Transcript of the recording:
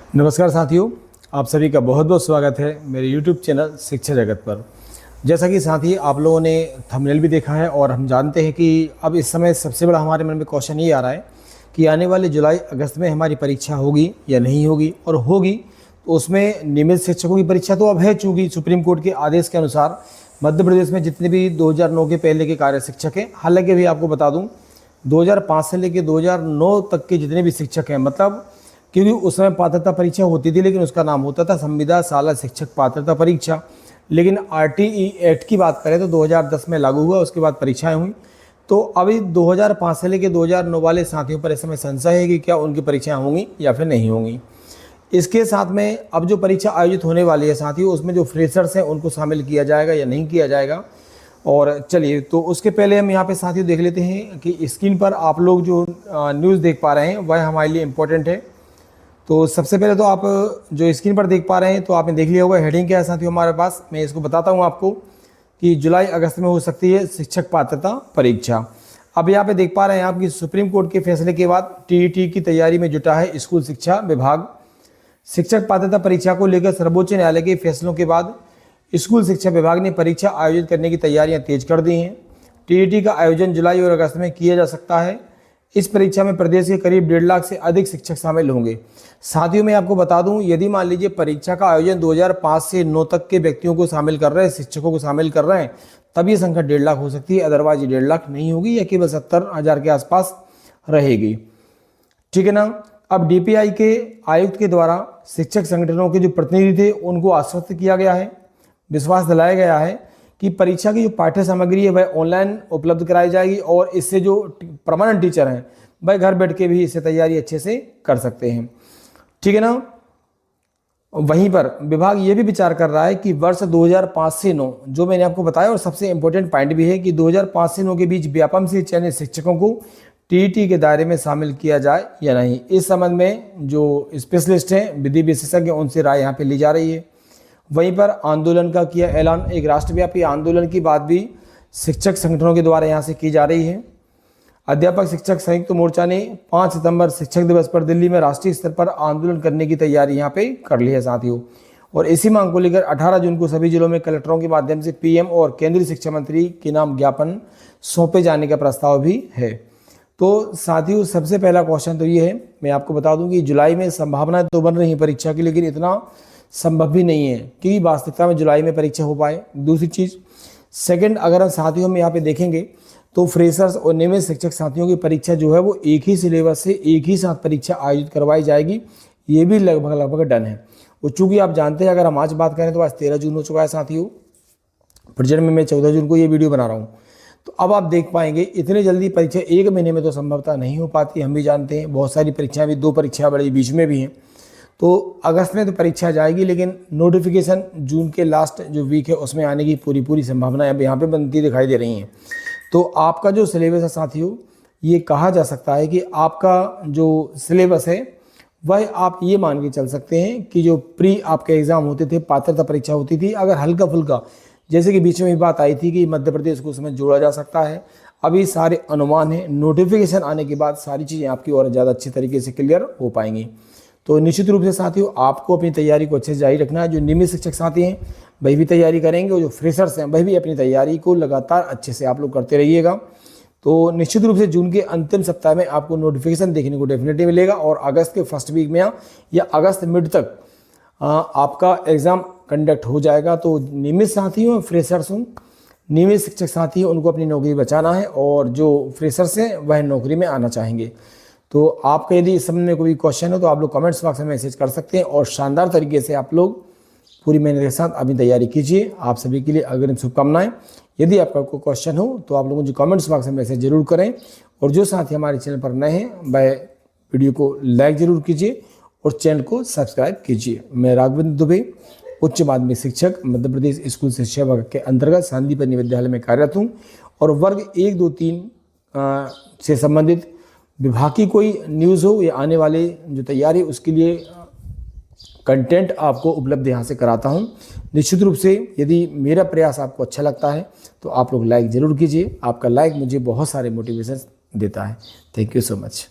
नमस्कार साथियों, आप सभी का बहुत बहुत स्वागत है मेरे YouTube चैनल शिक्षा जगत पर। जैसा कि साथी आप लोगों ने थंबनेल भी देखा है और हम जानते हैं कि अब इस समय सबसे बड़ा हमारे मन में क्वेश्चन ये आ रहा है कि आने वाले जुलाई अगस्त में हमारी परीक्षा होगी या नहीं होगी, और होगी तो उसमें नियमित शिक्षकों की परीक्षा तो अब है, चूँकि सुप्रीम कोर्ट के आदेश के अनुसार मध्य प्रदेश में जितने भी 2009 के पहले के कार्य शिक्षक हैं, हालांकि अभी आपको बता दूँ 2005 से लेकर 2009 तक के जितने भी शिक्षक हैं, मतलब क्योंकि उस समय पात्रता परीक्षा होती थी लेकिन उसका नाम होता था संविदा शाला शिक्षक पात्रता परीक्षा। लेकिन आरटीई एक्ट की बात करें तो 2010 में लागू हुआ, उसके बाद परीक्षाएं हुई। तो अभी 2005 से लेकर 2009 वाले साथियों पर इस समय संशय है कि क्या उनकी परीक्षाएं होंगी या फिर नहीं होंगी। इसके साथ में अब जो परीक्षा आयोजित होने वाली है साथियों, उसमें जो फ्रेशर्स हैं उनको शामिल किया जाएगा या नहीं किया जाएगा। और चलिए, तो उसके पहले हम यहाँ पे साथियों देख लेते हैं कि स्क्रीन पर आप लोग जो न्यूज़ देख पा रहे हैं वह हमारे लिए इम्पोर्टेंट है। तो सबसे पहले तो आप जो स्क्रीन पर देख पा रहे हैं तो आपने देख लिया होगा हेडिंग क्या है साथियों हमारे पास। मैं इसको बताता हूँ आपको कि जुलाई अगस्त में हो सकती है शिक्षक पात्रता परीक्षा। अब यहाँ पे देख पा रहे हैं आप कि सुप्रीम कोर्ट के फैसले के बाद टीईटी की तैयारी में जुटा है स्कूल शिक्षा विभाग। शिक्षक पात्रता परीक्षा को लेकर सर्वोच्च न्यायालय के फैसलों के बाद स्कूल शिक्षा विभाग ने परीक्षा आयोजित करने की तैयारियां तेज कर दी हैं। टीईटी का आयोजन जुलाई और अगस्त में किया जा सकता है। इस परीक्षा में प्रदेश के करीब 1.5 लाख से अधिक शिक्षक शामिल होंगे। साथियों मैं आपको बता दूं, यदि मान लीजिए परीक्षा का आयोजन 2005 से 9 तक के व्यक्तियों को शामिल कर रहे हैं, शिक्षकों को शामिल कर रहे हैं, तब ये संख्या 1.5 लाख हो सकती है, अदरवाइज 1.5 लाख नहीं होगी या केवल 70,000 के आसपास रहेगी। ठीक है ना। अब डीपीआई के आयुक्त के द्वारा शिक्षक संगठनों के जो प्रतिनिधि थे उनको आश्वस्त किया गया है, विश्वास दिलाया गया है कि परीक्षा की जो पाठ्य सामग्री है वह ऑनलाइन उपलब्ध कराई जाएगी और इससे जो परमानेंट टीचर हैं वह घर बैठ के भी इससे तैयारी अच्छे से कर सकते हैं। ठीक है ना। वहीं पर विभाग ये भी विचार कर रहा है कि वर्ष 2005 से 9 जो मैंने आपको बताया, और सबसे इंपॉर्टेंट पॉइंट भी है कि 2005 से 9 के बीच व्यापम से चयनित शिक्षकों को टीईटी के दायरे में शामिल किया जाए या नहीं। इस संबंध में जो स्पेशलिस्ट हैं, विधि विशेषज्ञ, उनसे राय यहाँ पे ली जा रही है। वहीं पर आंदोलन का किया ऐलान, एक राष्ट्रव्यापी आंदोलन की बात भी शिक्षक संगठनों के द्वारा यहाँ से की जा रही है। अध्यापक शिक्षक संयुक्त मोर्चा ने 5 सितंबर शिक्षक दिवस पर दिल्ली में राष्ट्रीय स्तर पर आंदोलन करने की तैयारी यहाँ पे कर ली है साथियों। और इसी मांग को लेकर 18 जून को सभी जिलों में कलेक्टरों के माध्यम से पीएम और केंद्रीय शिक्षा मंत्री के नाम ज्ञापन सौंपे जाने का प्रस्ताव भी है। तो साथियों सबसे पहला क्वेश्चन तो ये है, मैं आपको बता दूं कि जुलाई में संभावनाएं तो बन रही परीक्षा की, लेकिन इतना संभव भी नहीं है कि वास्तविकता में जुलाई में परीक्षा हो पाए। दूसरी चीज़, सेकंड, अगर हम साथियों में यहाँ पे देखेंगे तो फ्रेशर्स और नियमित शिक्षक साथियों की परीक्षा जो है वो एक ही सिलेबस से एक ही साथ परीक्षा आयोजित करवाई जाएगी, ये भी लगभग डन है। और चूँकि आप जानते हैं, अगर हम आज बात करें तो आज 13 जून हो चुका है साथियों, प्रेजेंट में मैं 14 जून को ये वीडियो बना रहा हूँ। तो अब आप देख पाएंगे इतने जल्दी परीक्षा एक महीने में तो संभवतः नहीं हो पाती, हम भी जानते हैं। बहुत सारी परीक्षाएं भी, 2 परीक्षा बड़ी बीच में भी हैं। तो अगस्त में तो परीक्षा जाएगी, लेकिन नोटिफिकेशन जून के लास्ट जो वीक है उसमें आने की पूरी संभावना अब यहाँ पे बनती दिखाई दे रही हैं। तो आपका जो सिलेबस है साथियों, ये कहा जा सकता है कि आपका जो सिलेबस है वह आप ये मान के चल सकते हैं कि जो प्री आपके एग्ज़ाम होते थे, पात्रता परीक्षा होती थी, अगर हल्का फुल्का, जैसे कि बीच में भी बात आई थी कि मध्य प्रदेश को उसमें जोड़ा जा सकता है, अभी सारे अनुमान हैं। नोटिफिकेशन आने के बाद सारी चीज़ें आपकी और ज़्यादा अच्छी तरीके से क्लियर हो पाएंगी। तो निश्चित रूप से साथियों आपको अपनी तैयारी को अच्छे से जारी रखना है। जो नियमित शिक्षक साथी हैं वही भी तैयारी करेंगे, और जो फ्रेशर्स हैं वही भी अपनी तैयारी को लगातार अच्छे से आप लोग करते रहिएगा। तो निश्चित रूप से जून के अंतिम सप्ताह में आपको नोटिफिकेशन देखने को डेफिनेटली मिलेगा, और अगस्त के फर्स्ट वीक में या अगस्त मिड तक आपका एग्ज़ाम कंडक्ट हो जाएगा। तो नियमित साथी हों, फ्रेशर्स हों, नियमित शिक्षक साथी हैं, उनको अपनी नौकरी बचाना है, और जो फ्रेशर्स हैं वह नौकरी में आना चाहेंगे। तो आपका यदि इस संबंध में कोई क्वेश्चन हो तो आप लोग कमेंट्स बॉक्स में मैसेज कर सकते हैं, और शानदार तरीके से आप लोग पूरी मेहनत के साथ अपनी तैयारी कीजिए। आप सभी के लिए अग्रिम शुभकामनाएं। यदि आपका कोई क्वेश्चन हो तो आप लोगों को कमेंट्स बॉक्स में मैसेज जरूर करें, और जो साथी हमारे चैनल पर नए हैं वह वीडियो को लाइक जरूर कीजिए और चैनल को सब्सक्राइब कीजिए। मैं राघवेंद्र दुबे, उच्च माध्यमिक शिक्षक, मध्य प्रदेश स्कूल शिक्षा विभाग के अंतर्गत सांदीपनि विद्यालय में कार्यरत हूँ, और वर्ग 1, 2, 3 से संबंधित विभाग की कोई न्यूज़ हो या आने वाले जो तैयारी उसके लिए कंटेंट आपको उपलब्ध यहाँ से कराता हूँ। निश्चित रूप से यदि मेरा प्रयास आपको अच्छा लगता है तो आप लोग लाइक ज़रूर कीजिए। आपका लाइक मुझे बहुत सारे मोटिवेशन देता है। Thank you so much.